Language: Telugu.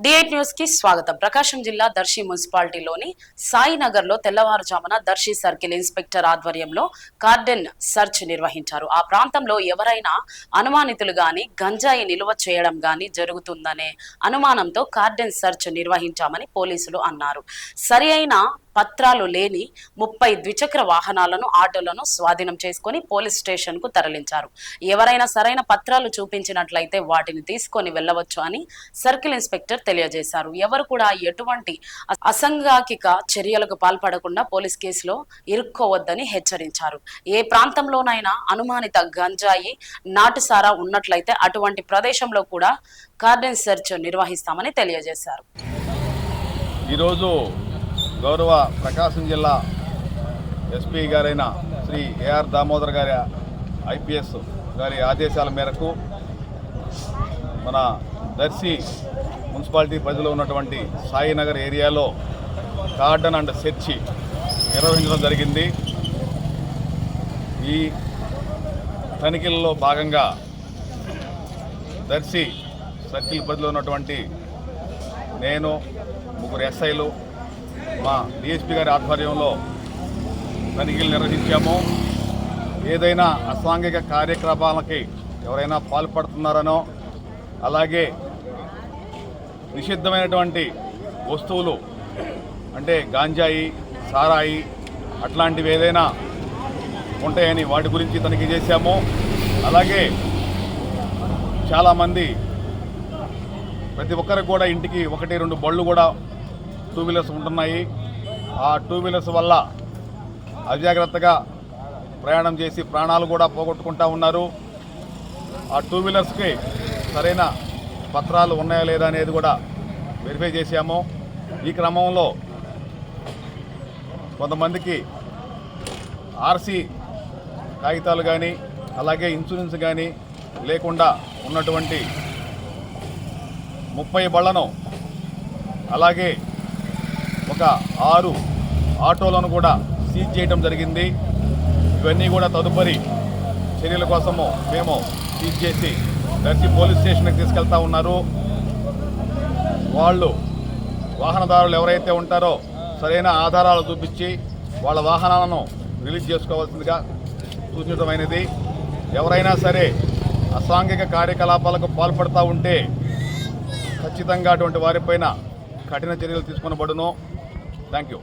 D8 న్యూస్ కి స్వాగతం. ప్రకాశం జిల్లా దర్శి మున్సిపాలిటీలోని సాయినగర్ లో తెల్లవారుజామున దర్శి సర్కిల్ ఇన్స్పెక్టర్ ఆధ్వర్యంలో కార్డెన్ సర్చ్ నిర్వహించారు. ఆ ప్రాంతంలో ఎవరైనా అనుమానితులు గాని గంజాయి నిల్వ చేయడం గాని జరుగుతుందనే అనుమానంతో కార్డెన్ సర్చ్ నిర్వహించామని పోలీసులు అన్నారు. సరి అయిన పత్రాలు లేని 30 ద్విచక్ర వాహనాలను ఆటోలను స్వాధీనం చేసుకుని పోలీస్ స్టేషన్ కు తరలించారు. ఎవరైనా సరైన పత్రాలు చూపించినట్లయితే వాటిని తీసుకొని వెళ్లవచ్చు అని సర్కిల్ ఇన్స్పెక్టర్ తెలియజేశారు. ఎవరు కూడా ఎటువంటి అసంఘాకిక చర్యలకు పాల్పడకుండా పోలీస్ కేసులో ఇరుక్కోవద్దని హెచ్చరించారు. ఏ ప్రాంతంలోనైనా అనుమానిత గంజాయి నాటుసారా ఉన్నట్లయితే అటువంటి ప్రదేశంలో కూడా కార్డెన్ సెర్చ్ నిర్వహిస్తామని తెలియజేశారు. ఈరోజు గౌరవ ప్రకాశం జిల్లా ఎస్పీ గారైన శ్రీ ఏఆర్ దామోదర్ గారి ఐపీఎస్ గారి ఆదేశాల మేరకు మన దర్శి మున్సిపాలిటీ పరిధిలో ఉన్నటువంటి సాయినగర్ ఏరియాలో కార్డన్ అండ్ సెర్చ్ నిర్వహించడం జరిగింది. ఈ తనిఖీలలో భాగంగా దర్శి సర్కిల్ పరిధిలో ఉన్నటువంటి నేను, ముగ్గురు ఎస్ఐలు, మా డిఎస్పీ గారి ఆధ్వర్యంలో తనిఖీలు నిర్వహించాము. ఏదైనా అసాంఘిక కార్యక్రమాలకి ఎవరైనా పాల్పడుతున్నారనో, అలాగే నిషిద్ధమైనటువంటి వస్తువులు అంటే గాంజాయి, సారాయి అట్లాంటివి ఏదైనా ఉంటాయని వాటి గురించి తనిఖీ చేశాము. అలాగే చాలామంది ప్రతి ఒక్కరికి కూడా ఇంటికి 1-2 బళ్ళు కూడా 2 వీలర్స్ ఉంటున్నాయి. ఆ 2 వీలర్స్ వల్ల అజాగ్రత్తగా ప్రయాణం చేసి ప్రాణాలు కూడా పోగొట్టుకుంటూ ఉన్నారు. ఆ 2 వీలర్స్కి సరైన పత్రాలు ఉన్నాయా లేదా అనేది కూడా వెరిఫై చేశాము. ఈ క్రమంలో కొంతమందికి ఆర్సీ కాగితాలు కానీ అలాగే ఇన్సూరెన్స్ కానీ లేకుండా ఉన్నటువంటి 30 బళ్లను అలాగే ఒక 6 ఆటోలను కూడా సీజ్ చేయడం జరిగింది. ఇవన్నీ కూడా తదుపరి చర్యల కోసము మేము సీజ్ చేసి దర్శి పోలీస్ స్టేషన్కి తీసుకెళ్తా ఉన్నారు. వాళ్ళు వాహనదారులు ఎవరైతే ఉంటారో సరైన ఆధారాలు చూపించి వాళ్ళ వాహనాలను రిలీజ్ చేసుకోవాల్సిందిగా సూచించడమైనది. ఎవరైనా సరే అసాంఘిక కార్యకలాపాలకు పాల్పడుతూ ఉంటే ఖచ్చితంగా అటువంటి వారిపైన కఠిన చర్యలు తీసుకొనబడును. Thank you.